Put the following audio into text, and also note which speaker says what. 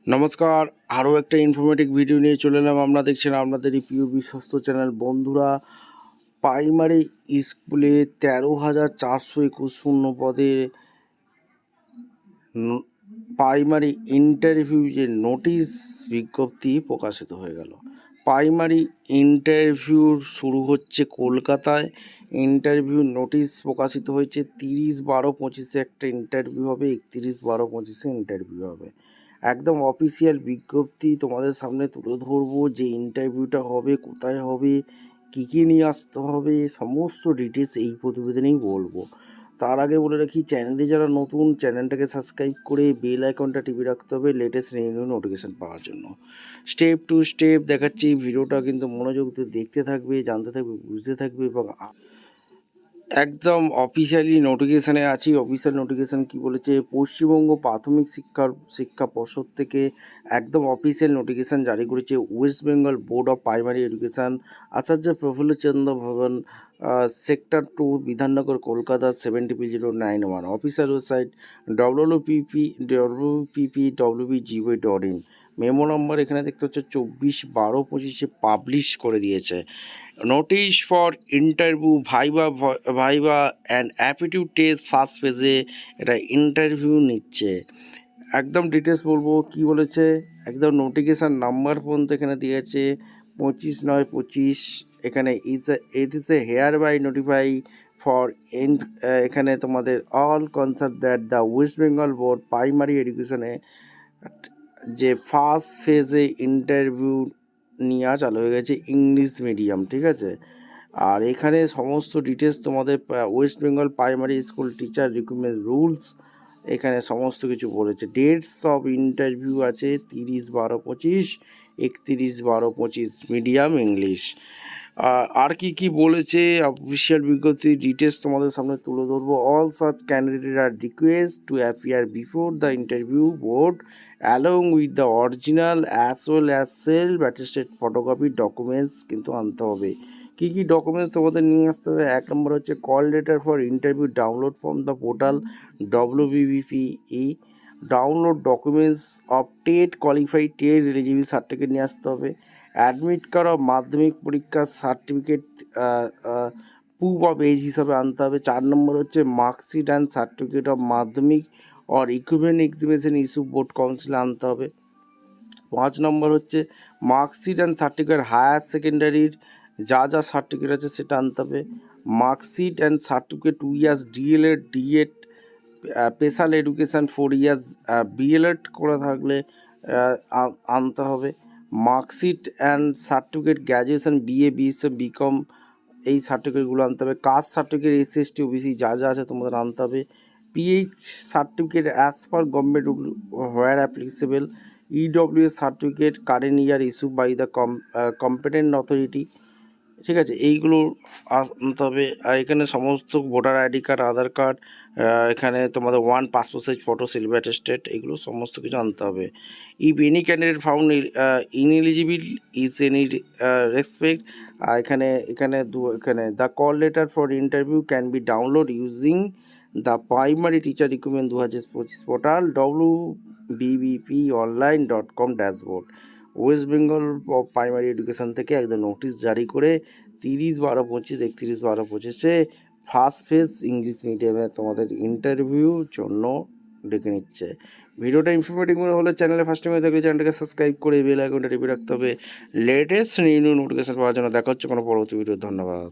Speaker 1: নমস্কার, আরও একটা ইনফরমেটিভ ভিডিও নিয়ে চলে এলাম। আপনারা দেখছেন আপনাদেরই প্রিয় বিশ্বস্ত চ্যানেল। বন্ধুরা, প্রাইমারি স্কুলে 13,421 শূন্য পদে প্রাইমারি ইন্টারভিউ যে নোটিশ বিজ্ঞপ্তি প্রকাশিত হয়ে গেল। প্রাইমারি ইন্টারভিউ শুরু হচ্ছে কলকাতায়। ইন্টারভিউ নোটিশ প্রকাশিত হয়েছে 30/12/25 একটা ইন্টারভিউ হবে, 31/12/25 ইন্টারভিউ হবে। একদম অফিসিয়াল বিজ্ঞপ্তি তোমাদের সামনে তুলে ধরবো। যে ইন্টারভিউটা হবে, কোথায় হবে, কী কী নিয়ে আসতে হবে, সমস্ত ডিটেলস এই প্রতিবেদনেই বলবো। তার আগে বলে রাখি, চ্যানেলে যারা নতুন, চ্যানেলটাকে সাবস্ক্রাইব করে বেল আইকনটা টিপে রাখতে হবে লেটেস্ট নিউ নোটিফিকেশান পাওয়ার জন্য। স্টেপ টু স্টেপ দেখাচ্ছি, ভিডিওটা কিন্তু মনোযোগ দিয়ে দেখতে থাকবে, জানতে থাকবে, বুঝতে থাকবে। এবং একদম অফিসিয়ালি নোটিফিকেশানে আছি। অফিসিয়াল নোটিফিকেশান কি বলেছে, পশ্চিমবঙ্গ প্রাথমিক শিক্ষা পর্ষদ থেকে একদম অফিসিয়াল নোটিফিকেশান জারি করেছে west Bengal board of primary education, Acharya Prafullachandra Bhavan, sector 2, Bidhannagar, Kolkata 70091। Official website www.wbgov.in। Memo number এখানে দেখতে হচ্ছে 24/12/25 পাবলিশ করে দিয়েছে। Notice for interview, viva and aptitude test first ফেজে এটা ইন্টারভিউ নিচ্ছে। একদম ডিটেলস বলবো কি বলেছে। একদম নোটিফিকেশান নাম্বার পর্যন্ত এখানে দিয়েছে 25/9/25। এখানে it is a hereby notify for এখানে তোমাদের all concern that the West Bengal board primary এডুকেশনে যে ফার্স্ট ফেজে ইন্টারভিউ নেওয়া চালু হয়ে গেছে ইংলিশ মিডিয়াম, ঠিক আছে। আর এখানে সমস্ত ডিটেলস তোমাদের West Bengal primary school teacher recruitment rules, এখানে সমস্ত কিছু বলেছে। ডেটস অফ ইন্টারভিউ আছে 30/12/25, 31/12/25 মিডিয়াম ইংলিশ। আর কি বলেছে অফিসিয়াল বিজ্ঞপ্তি ডিটেলস তোমাদের সামনে তুলে ধরবো। All such candidate are request to appear before the interview board along with the original as well as self attested photocopy documents কিন্তু আনতে হবে। কী কী ডকুমেন্টস তোমাদের নিয়ে আসতে হবে? 1 নম্বর হচ্ছে call letter for interview download from the portal WBBPE, download documents of TET qualified TET eligible certificate নিয়ে আসতে হবে। অ্যাডমিট কার্ড অফ মাধ্যমিক পরীক্ষার সার্টিফিকেট প্রুফ অফ এজ হিসাবে আনতে হবে। 4 নম্বর হচ্ছে marksheet and certificate of Madhyamik or equivalent examination issue board কাউন্সিলে আনতে হবে। 5 নম্বর হচ্ছে মার্কশিট অ্যান্ড সার্টিফিকেট হায়ার সেকেন্ডারির যা সার্টিফিকেট আছে সেটা আনতে হবে। Marksheet and certificate 2 years DElEd DEd special education 4 years BElEd করে থাকলে আনতে হবে। Marksheet and certificate graduation BA BSc BCom এই সার্টিফিকেটগুলো আনতে হবে। কাস্ট সার্টিফিকেট SC/ST OBC যা আছে তোমাদের আনতে হবে। PH certificate as per government rule where applicable. EWS certificate current year issue by the competent authority, ঠিক আছে। এইগুলো আনতে হবে। আর এখানে সমস্ত voter ID card, Aadhaar card, এখানে তোমাদের 1 passport size photo, silver attested, এগুলো সমস্ত কিছু আনতে হবে। If any candidate found ineligible is any respect, আর এখানে the call letter for interview can be download using the primary teacher recruitment 2025 portal wbbponline.com dashboard. West Bengal primary education থেকে একদম notice জারি করে 30/12/25, 31/12/25 ফার্স্ট ফেজ ইংলিশ মিডিয়ামে তোমাদের interview জন্য ডেকে নিচ্ছে। ভিডিওটা ইনফরমেটিভ মনে হলে চ্যানেলে ফার্স্ট টাইম থাকলে চ্যানেলটাকে সাবস্ক্রাইব করে বেল আইকনটা টিপে রাখতে হবে লেটেস্ট নিউ নোটিফিকেশান পাওয়ার জন্য। দেখা হচ্ছে কোনো পরবর্তী ভিডিও। ধন্যবাদ।